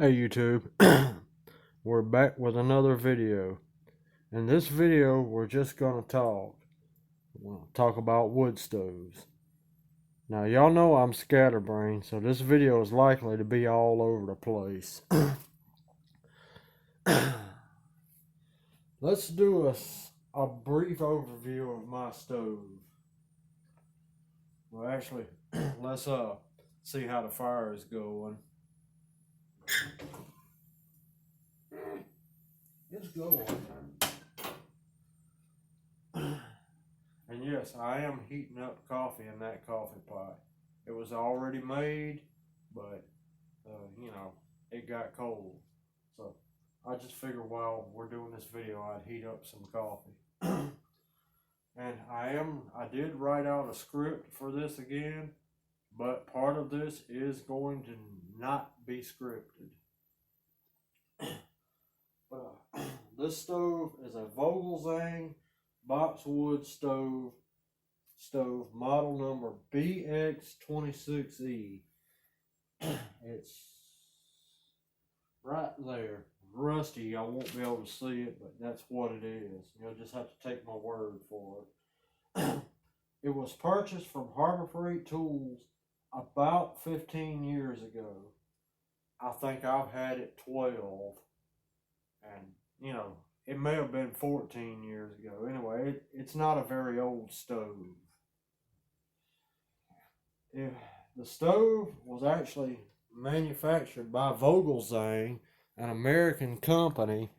Hey YouTube, we're back with another video. In this video, we're just gonna talk about wood stoves. Now y'all know I'm scatterbrained, so this video is likely to be all over the place. Let's do a brief overview of my stove. Well, actually, let's see how the fire is going. It's going. And yes, I am heating up coffee in that coffee pot. It was already made, but it got cold. So I just figured while we're doing this video, I'd heat up some coffee. And I did write out a script for this again, but part of this is going to not be scripted. This stove is a Vogelzang boxwood stove model number BX26E. It's right there. Rusty, I won't be able to see it, but that's what it is. You'll just have to take my word for it. It was purchased from Harbor Freight Tools about 15 years ago. I think I've had it 12. And, it may have been 14 years ago. Anyway, it's not a very old stove. The stove was actually manufactured by Vogelzang, an American company,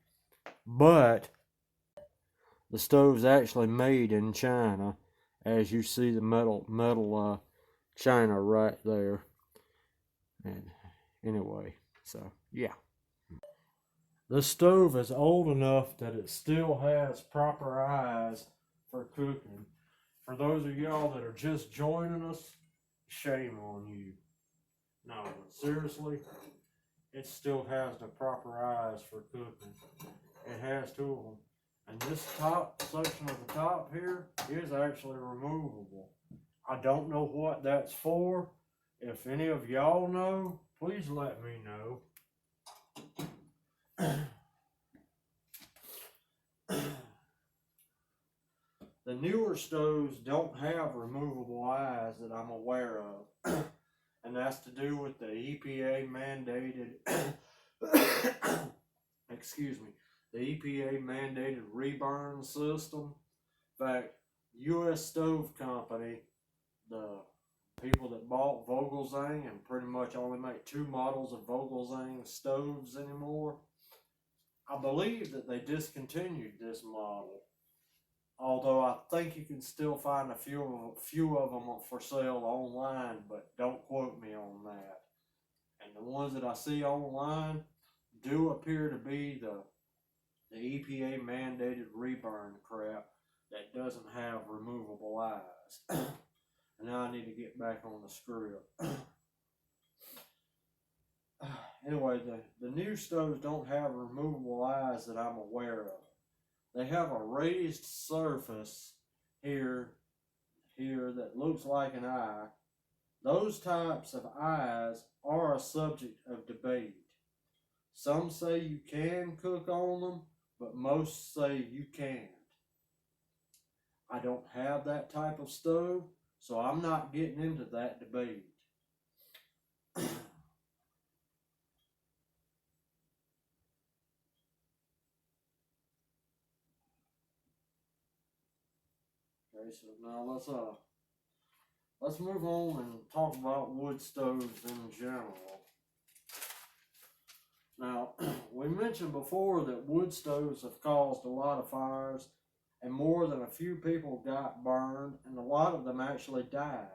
but the stove's actually made in China, as you see the metal China right there. And anyway, so yeah. The stove is old enough that it still has proper eyes for cooking. For those of y'all that are just joining us, shame on you. No, seriously, it still has the proper eyes for cooking. It has two of them. And this top section of the top here is actually removable. I don't know what that's for. If any of y'all know, please let me know. The newer stoves don't have removable eyes that I'm aware of, and that's to do with the EPA mandated, excuse me, the EPA mandated reburn system. In fact, U.S. Stove Company, the people that bought Vogelzang and pretty much only make 2 models of Vogelzang stoves anymore, I believe that they discontinued this model. Although I think you can still find a few of them for sale online, but don't quote me on that. And the ones that I see online do appear to be the EPA mandated reburn crap that doesn't have removable eyes. And now I need to get back on the script. Anyway, the new stoves don't have removable eyes that I'm aware of. They have a raised surface here that looks like an eye. Those types of eyes are a subject of debate. Some say you can cook on them, but most say you can't. I don't have that type of stove, so I'm not getting into that debate. Okay, so now let's move on and talk about wood stoves in general. Now, we mentioned before that wood stoves have caused a lot of fires, and more than a few people got burned, and a lot of them actually died.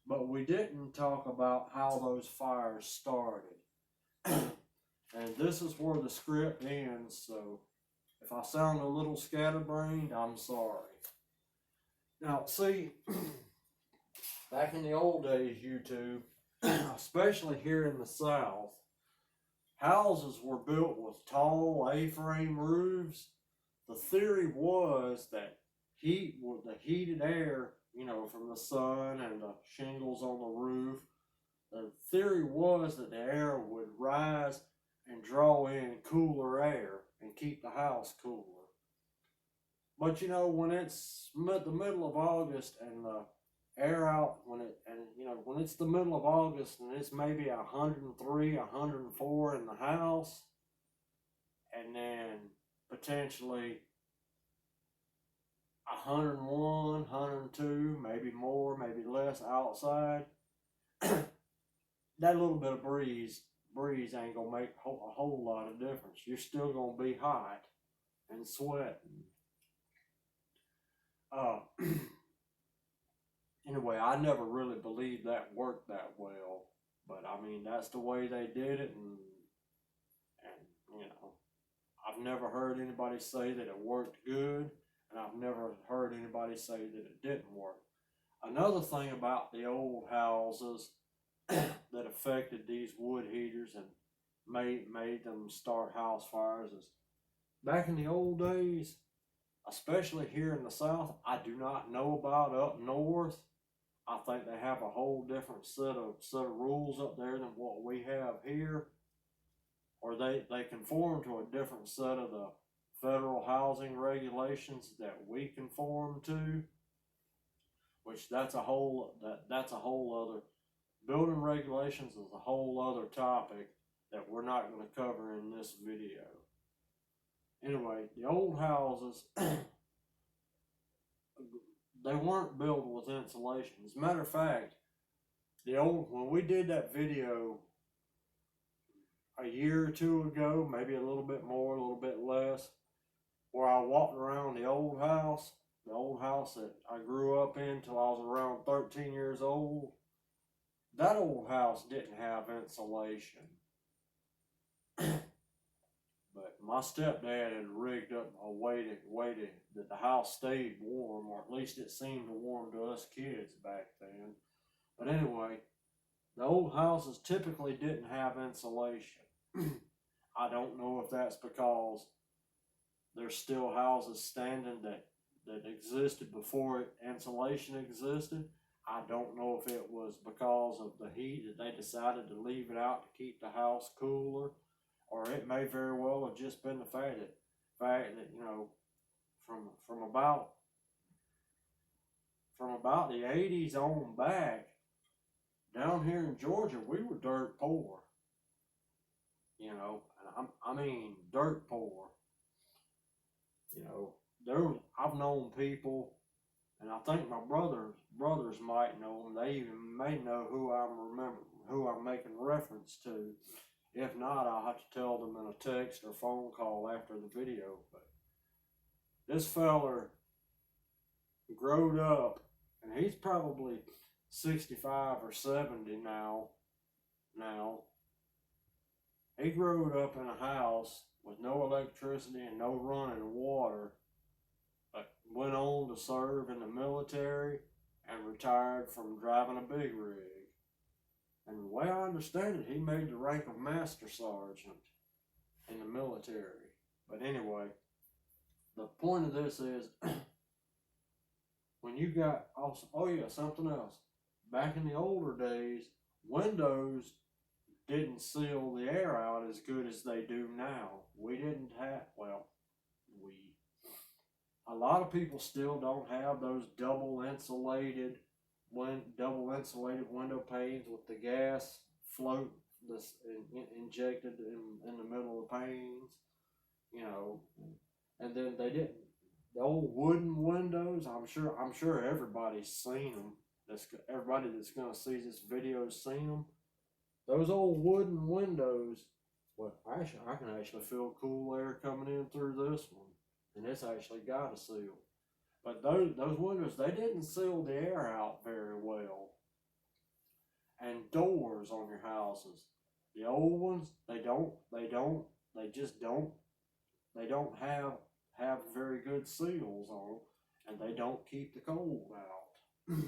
But we didn't talk about how those fires started. And this is where the script ends, so if I sound a little scatterbrained, I'm sorry. Now, see, back in the old days, YouTube, especially here in the South, houses were built with tall A-frame roofs. The theory was that the heated air, from the sun and the shingles on the roof the theory was that the air would rise and draw in cooler air and keep the house cooler. But you know, when it's the middle of August and the air out, when it's the middle of August and it's maybe 103, 104 in the house, and then potentially 101, 102, maybe more, maybe less outside, that little bit of breeze ain't gonna make a whole lot of difference. You're still gonna be hot and sweating. Anyway, I never really believed that worked that well, but I mean, that's the way they did it, and you know, I've never heard anybody say that it worked good, and I've never heard anybody say that it didn't work. Another thing about the old houses that affected these wood heaters and made them start house fires is back in the old days, especially here in the South. I do not know about up north. I think they have a whole different set of rules up there than what we have here, or they conform to a different set of the federal housing regulations that we conform to, which that's a whole other. Building regulations is a whole other topic that we're not going to cover in this video. Anyway, the old houses, they weren't built with insulation. As a matter of fact, when we did that video a year or two ago, maybe a little bit more, a little bit less, where I walked around the old house that I grew up in till I was around 13 years old, that old house didn't have insulation. But my stepdad had rigged up a way that the house stayed warm, or at least it seemed warm to us kids back then. But anyway, the old houses typically didn't have insulation. I don't know if that's because there's still houses standing that existed before insulation existed. I don't know if it was because of the heat that they decided to leave it out to keep the house cooler, or it may very well have just been the fact that you know, from about the 80s on back, down here in Georgia, we were dirt poor. You know, and I mean dirt poor. You know, I've known people, and I think my brothers might know them. They even may know who I'm making reference to. If not, I'll have to tell them in a text or phone call after the video. But this feller growed up, and he's probably 65 or 70 now. He growed up in a house with no electricity and no running water, but went on to serve in the military and retired from driving a big rig. And the way I understand it, he made the rank of master sergeant in the military. But anyway, the point of this is, when you got, something else. Back in the older days, windows didn't seal the air out as good as they do now. We didn't have, a lot of people still don't have those double insulated window panes with the gas float that's injected in the middle of the panes, you know. And then they didn't, the old wooden windows, I'm sure everybody's seen them. Everybody that's gonna see this video has seen them. Those old wooden windows, I can actually feel cool air coming in through this one, and it's actually got a seal. But those windows, they didn't seal the air out very well. And doors on your houses, the old ones, they don't have very good seals on them, and they don't keep the cold out.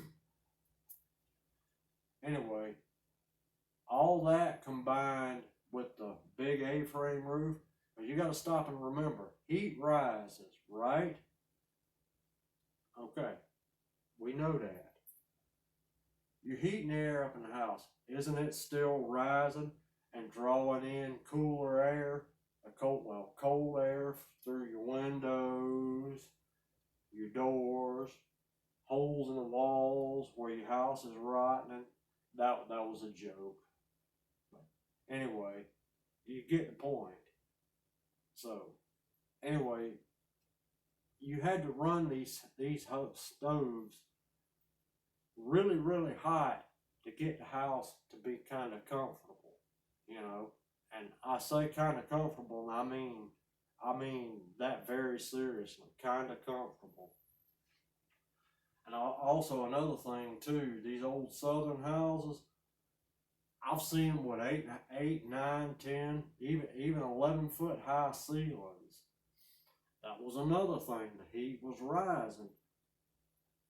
Anyway, all that combined with the big A-frame roof, but you got to stop and remember, heat rises, right? Okay, we know that. you're heating the air up in the house. Isn't it still rising and drawing in cooler air, cold air through your windows, your doors, holes in the walls where your house is rotting? That was a joke. But anyway, you get the point. So anyway, you had to run these stoves really hot to get the house to be kind of comfortable, you know. And I say kind of comfortable, and I mean that very seriously, kind of comfortable. And also another thing too, these old southern houses, I've seen them with 8, 9, 10, even 11-foot high ceilings. That was another thing. The heat was rising.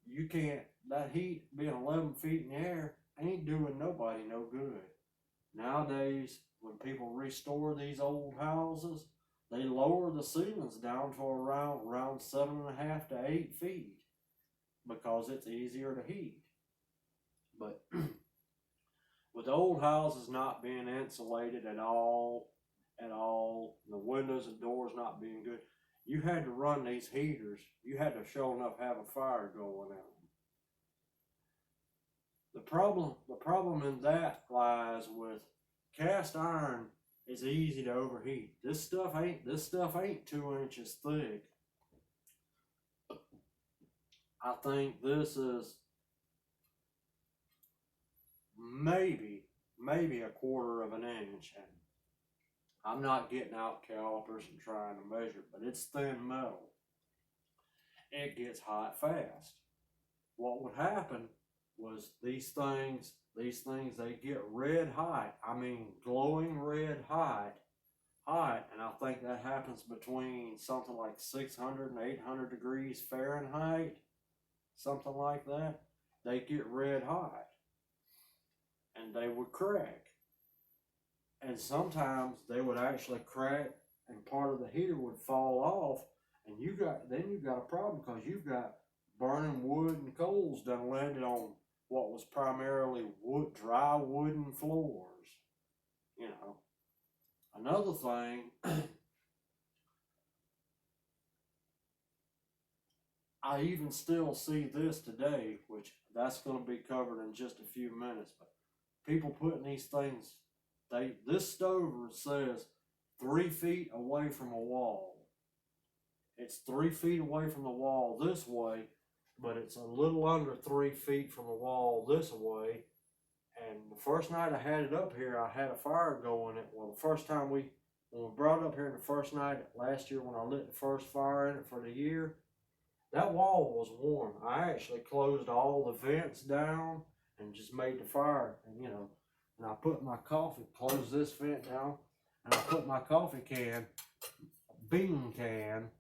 You can't, that heat being 11 feet in the air ain't doing nobody no good. Nowadays, when people restore these old houses, they lower the ceilings down to around 7.5 to 8 feet because it's easier to heat. But with old houses not being insulated at all, the windows and doors not being good, you had to run these heaters. You had to sure enough have a fire going on. The problem in that lies with cast iron is easy to overheat. This stuff ain't 2 inches thick. I think this is maybe a quarter of an inch. And I'm not getting out calipers and trying to measure, but it's thin metal. It gets hot fast. What would happen was these things, they get red hot. I mean, glowing red hot, and I think that happens between something like 600 and 800 degrees Fahrenheit, something like that. They get red hot, and they would crack. And sometimes they would actually crack, and part of the heater would fall off, and you've got a problem because you've got burning wood and coals done landed on what was primarily dry wooden floors. You know. Another thing, I even still see this today, which that's going to be covered in just a few minutes, but people putting these things, this stove says 3 feet away from a wall. It's 3 feet away from the wall this way, but it's a little under 3 feet from the wall this way. And the first night I had it up here, I had a fire going. Well, the first time when we brought it up here, the first night last year when I lit the first fire in it for the year, that wall was warm. I actually closed all the vents down and just made the fire. And you know, and I put my coffee, closed this vent down, and I put my coffee can, bean can,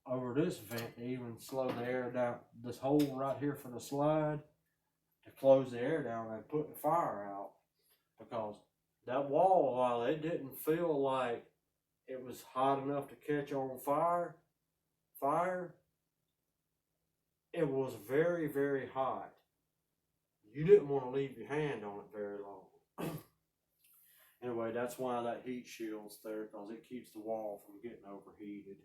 over this vent to even slow the air down. This hole right here for the slide to close the air down and put the fire out, because that wall, while it didn't feel like it was hot enough to catch on fire, it was very hot. You didn't want to leave your hand on it very long. Anyway, that's why that heat shield's there, because it keeps the wall from getting overheated.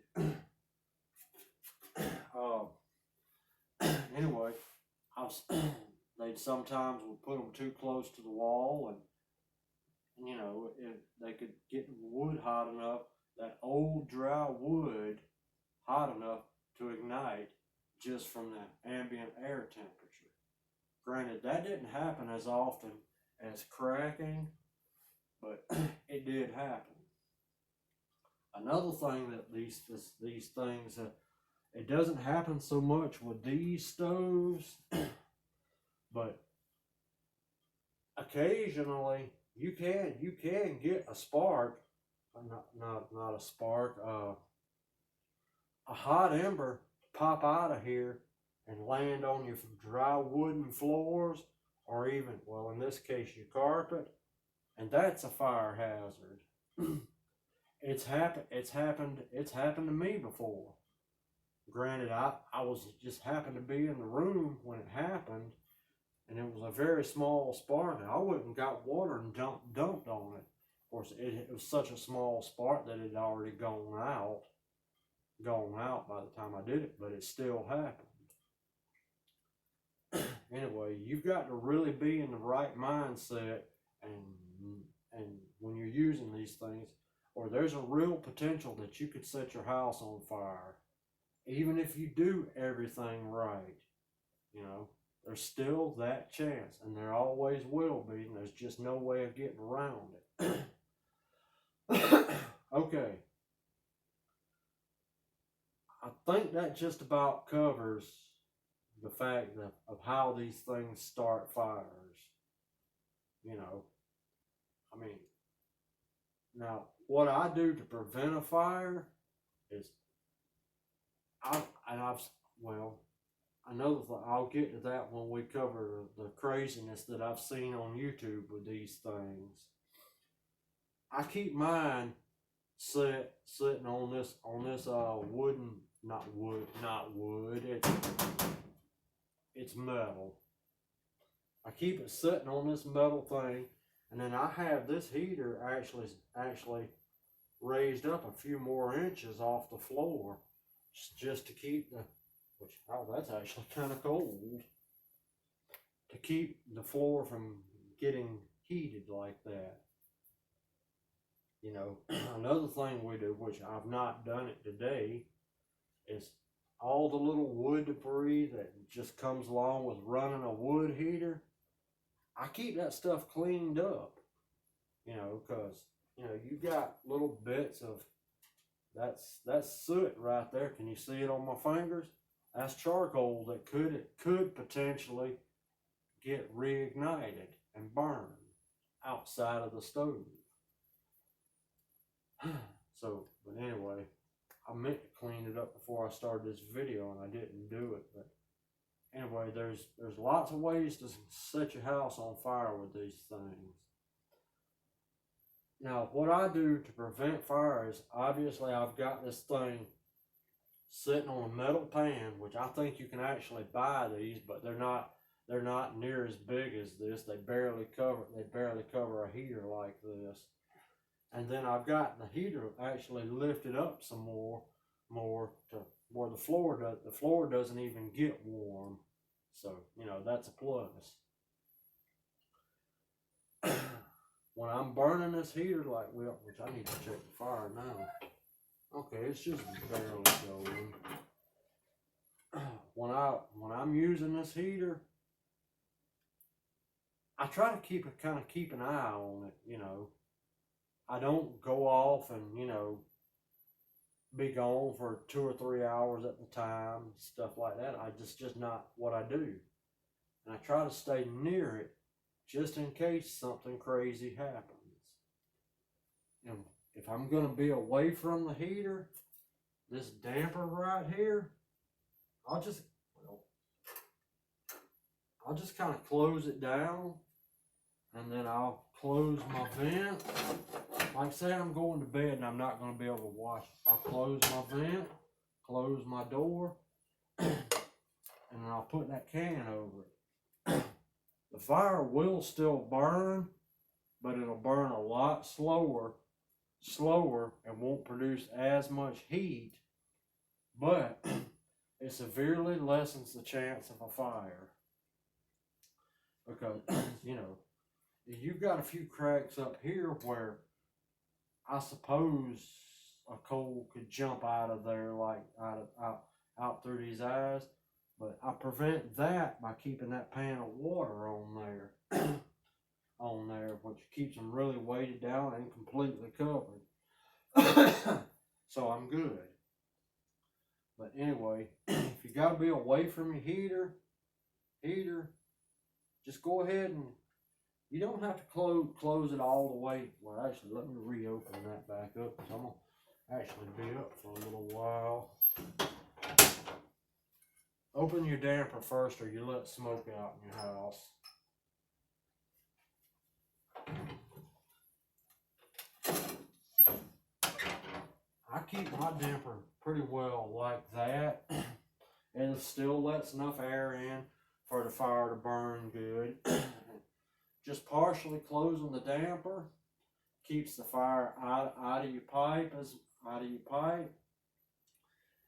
Anyway, they'd sometimes would put them too close to the wall, and you know, if they could get the wood hot enough, that old dry wood hot enough to ignite just from the ambient air temperature. Granted, that didn't happen as often as cracking, but it did happen. Another thing that these things, it doesn't happen so much with these stoves, but occasionally you can get a spark, not a spark, a hot ember pop out of here and land on your dry wooden floors, or even, well, in this case, your carpet, and that's a fire hazard. It's happened to me before. Granted, I was just happened to be in the room when it happened, and it was a very small spark. And I went and got water and dumped on it. Of course, it was such a small spark that it had already gone out by the time I did it, but it still happened. Anyway, you've got to really be in the right mindset, and when you're using these things, or there's a real potential that you could set your house on fire, even if you do everything right. You know, there's still that chance, and there always will be, and there's just no way of getting around it. Okay. I think that just about covers the fact of how these things start fires. You know, I mean, now what I do to prevent a fire is another thing, I'll get to that when we cover the craziness that I've seen on YouTube with these things. I keep mine sitting on this wooden, not wood, it's metal. I keep it sitting on this metal thing, and then I have this heater actually raised up a few more inches off the floor, just to keep that's actually kind of cold, to keep the floor from getting heated like that. You know, another thing we do, which I've not done it today, is all the little wood debris that just comes along with running a wood heater. I keep that stuff cleaned up, you know, because, you know, you got little bits of, that's soot right there. Can you see it on my fingers? That's charcoal that could potentially get reignited and burned outside of the stove. So, but anyway, I meant to clean it up before I started this video, and I didn't do it. But anyway, there's lots of ways to set your house on fire with these things. Now, what I do to prevent fire is, obviously I've got this thing sitting on a metal pan, which I think you can actually buy these, but they're not near as big as this. They barely cover a heater like this. And then I've got the heater actually lifted up some more to where the floor doesn't even get warm. So, you know, that's a plus. When I'm burning this heater which I need to check the fire now. Okay, it's just barely going. When I'm using this heater, I try to keep an eye on it, you know. I don't go off and, you know, be gone for 2 or 3 hours at the time, stuff like that. Just not what I do. And I try to stay near it just in case something crazy happens. And if I'm going to be away from the heater, this damper right here, I'll just kind of close it down, and then I'll close my vent. Like say I'm going to bed and I'm not going to be able to wash it. I'll close my vent, close my door, and then I'll put that can over it. The fire will still burn, but it'll burn a lot slower, and won't produce as much heat, but it severely lessens the chance of a fire. Because, you know, you've got a few cracks up here where I suppose a coal could jump out of there, like out through these eyes, but I prevent that by keeping that pan of water on there, which keeps them really weighted down and completely covered. So I'm good. But anyway, if you got to be away from your heater, just go ahead and you don't have to close it all the way. Well, actually, let me reopen that back up, because I'm going to actually be up for a little while. Open your damper first, or you let smoke out in your house. I keep my damper pretty well like that, and it still lets enough air in for the fire to burn good. Just partially closing the damper keeps the fire out of your pipe,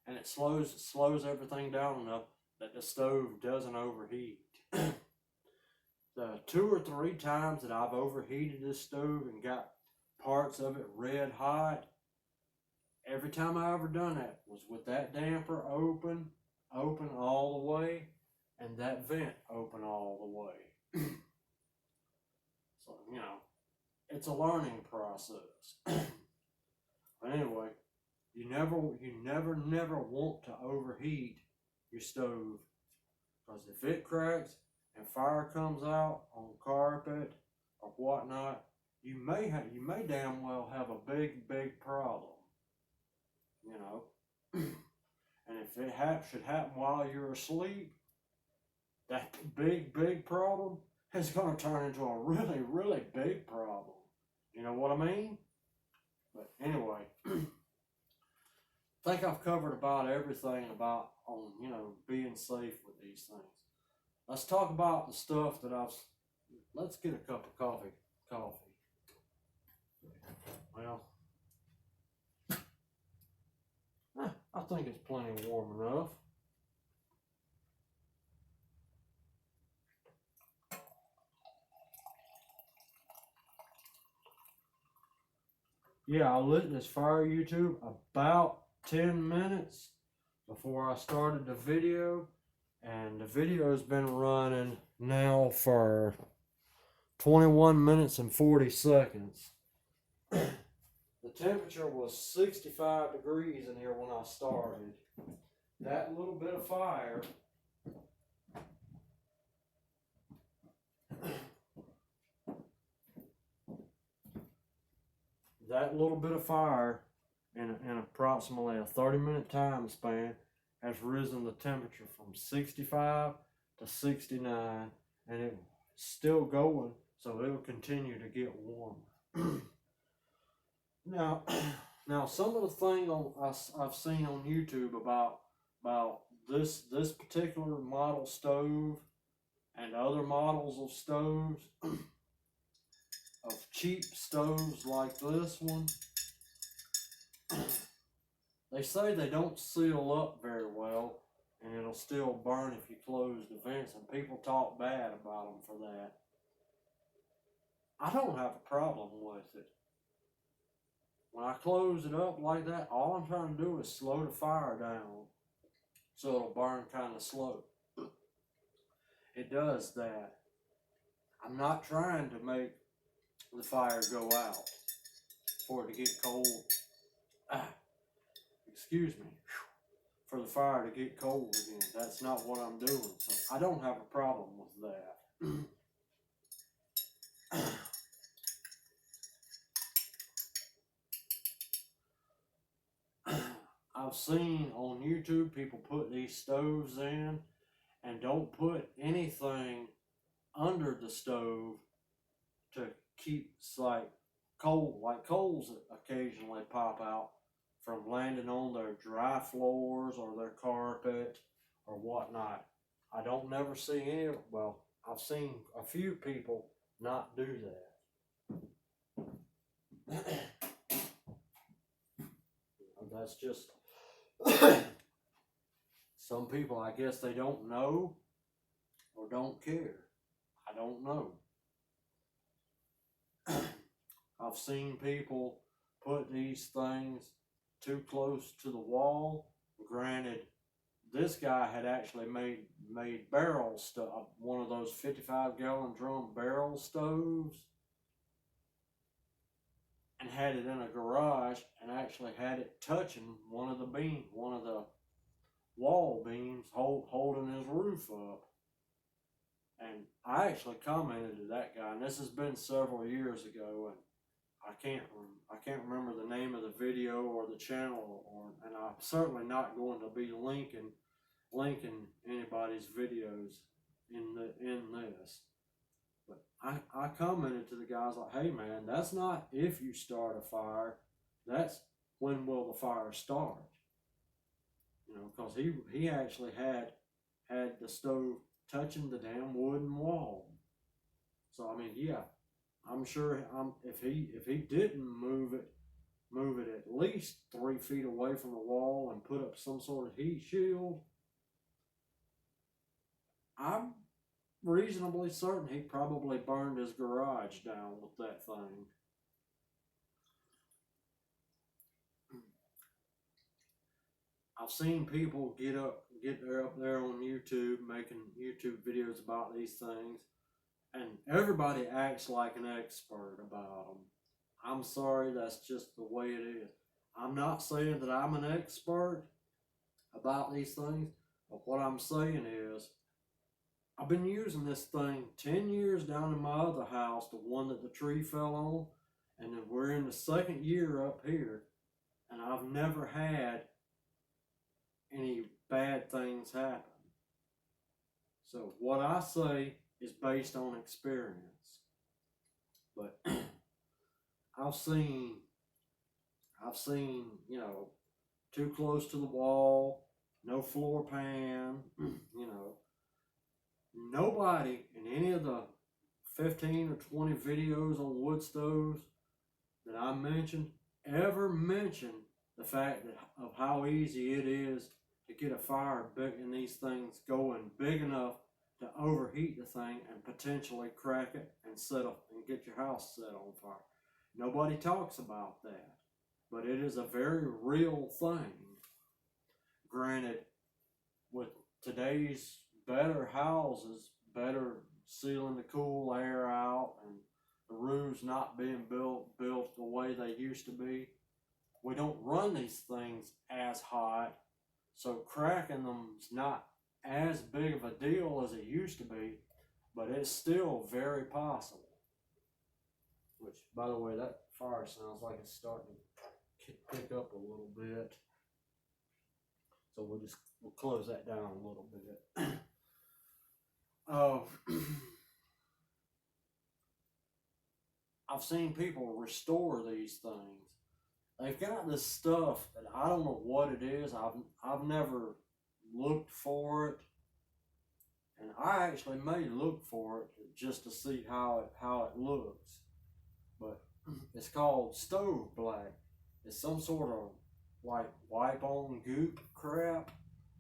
and it slows everything down enough that the stove doesn't overheat. The 2 or 3 times that I've overheated this stove and got parts of it red hot, every time I ever done that was with that damper open all the way, and that vent open all the way. So, you know, it's a learning process. But anyway, you never want to overheat your stove, because if it cracks and fire comes out on carpet or whatnot, you may damn well have a big problem, you know. And if it should happen while you're asleep, that big problem is going to turn into a really big problem. You know what I mean? But anyway, I think I've covered about everything about on, you know, being safe with these things. Let's talk about the stuff that let's get a cup of coffee. Well, I think it's plenty warm enough. Yeah, I lit this fire YouTube about 10 minutes before I started the video, and the video's been running now for 21 minutes and 40 seconds. The temperature was 65 degrees in here when I started. That little bit of fire in approximately a 30-minute time span has risen the temperature from 65 to 69, and it's still going, so it'll continue to get warmer. Now, some of the things I've seen on YouTube about this particular model stove and other models of stoves, of cheap stoves like this one, they say they don't seal up very well, and it'll still burn if you close the vents, and people talk bad about them for that. I don't have a problem with it. When I close it up like that, all I'm trying to do is slow the fire down so it'll burn kind of slow. It does that. I'm not trying to make the fire go out for it to get cold. Excuse me. For the fire to get cold again. That's not what I'm doing. So I don't have a problem with that. I've seen on YouTube people put these stoves in and don't put anything under the stove to keep coals occasionally pop out from landing on their dry floors or their carpet or whatnot. I don't never see I've seen a few people not do that. That's just some people, I guess they don't know or don't care. I don't know. I've seen people put these things too close to the wall. Granted, this guy had actually made barrel stuff, one of those 55-gallon drum barrel stoves, and had it in a garage, and actually had it touching one of the wall beams holding his roof up. And I actually commented to that guy, and this has been several years ago, and I can't remember the name of the video or the channel, and I'm certainly not going to be linking anybody's videos in this. But I commented to the guys like, hey man, that's not if you start a fire, that's when will the fire start. You know, because he actually had the stove touching the damn wooden wall. So I mean, yeah, I'm sure if he didn't move it at least 3 feet away from the wall and put up some sort of heat shield, I'm reasonably certain he probably burned his garage down with that thing. I've seen people get up there on YouTube making YouTube videos about these things, and everybody acts like an expert about them. I'm sorry, that's just the way it is. I'm not saying that I'm an expert about these things, but what I'm saying is I've been using this thing 10 years down in my other house, the one that the tree fell on, and then we're in the second year up here, and I've never had any bad things happen. So what I say is based on experience. But I've seen, you know, too close to the wall, no floor pan, you know. Nobody in any of the 15 or 20 videos on wood stoves that I mentioned ever mentioned the fact of how easy it is to get a fire in these things going big enough to overheat the thing and potentially crack it and get your house set on fire. Nobody talks about that, but it is a very real thing. Granted, with today's better houses, better sealing the cool air out, and the roofs not being built the way they used to be, we don't run these things as hot, so cracking them's not as big of a deal as it used to be, but it's still very possible. Which, by the way, that fire sounds like it's starting to pick up a little bit. So we'll close that down a little bit. I've seen people restore these things. They've got this stuff that I don't know what it is. I've never looked for it, and I actually may look for it just to see how it looks. But it's called stove black. It's some sort of like wipe on goop crap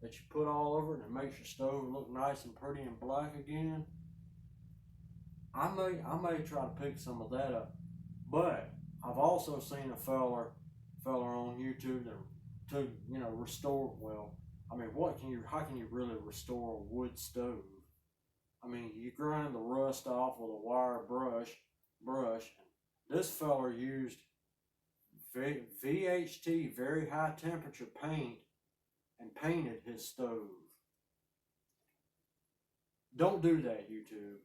that you put all over it, and it makes your stove look nice and pretty and black again. I may try to pick some of that up, but I've also seen a feller on YouTube that to restore. Well, I mean, how can you really restore a wood stove? I mean, you grind the rust off with a wire brush. This feller used VHT, very high temperature paint, and painted his stove. Don't do that, YouTube.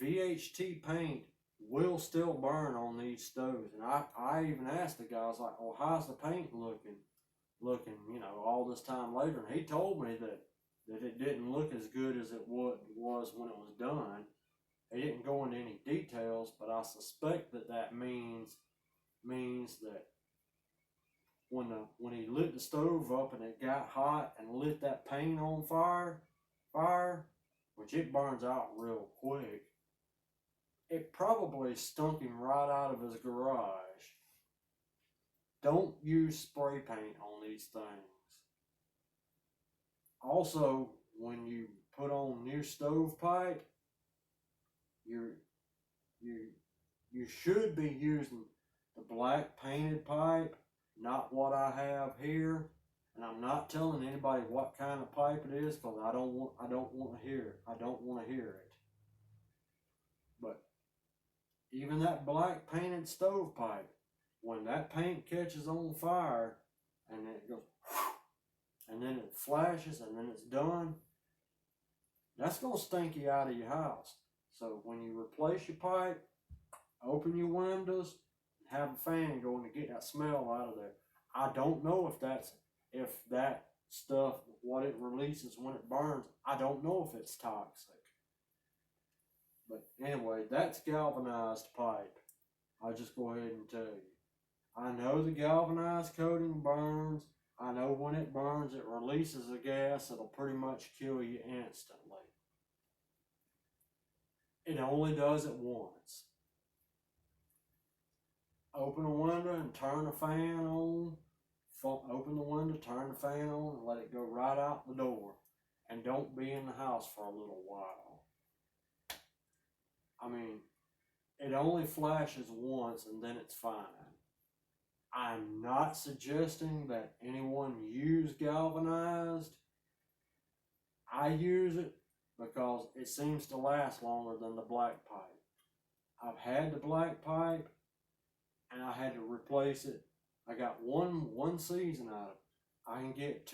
VHT paint will still burn on these stoves, and I even asked the guy, I was like, "Well, how's the paint looking? All this time later?" And he told me that it didn't look as good as it was when it was done. He didn't go into any details, but I suspect that means that when he lit the stove up and it got hot and lit that paint on fire, which it burns out real quick, it probably stunk him right out of his garage. Don't use spray paint on these things. Also, when you put on new stovepipe, you should be using the black painted pipe, not what I have here. And I'm not telling anybody what kind of pipe it is, because I don't want to hear it. I don't want to hear it. But even that black painted stovepipe, when that paint catches on fire and it goes and then it flashes and then it's done, that's going to stink you out of your house. So when you replace your pipe, open your windows and have a fan going to get that smell out of there. I don't know if that stuff, what it releases when it burns, I don't know if it's toxic. But anyway, that's galvanized pipe. I'll just go ahead and tell you. I know the galvanized coating burns. I know when it burns, it releases a gas that'll pretty much kill you instantly. It only does it once. Open a window and turn the fan on. Open the window, turn the fan on, and let it go right out the door. And don't be in the house for a little while. I mean, it only flashes once and then it's fine. I'm not suggesting that anyone use galvanized. I use it because it seems to last longer than the black pipe. I've had the black pipe and I had to replace it. I got one season out of it. I can get two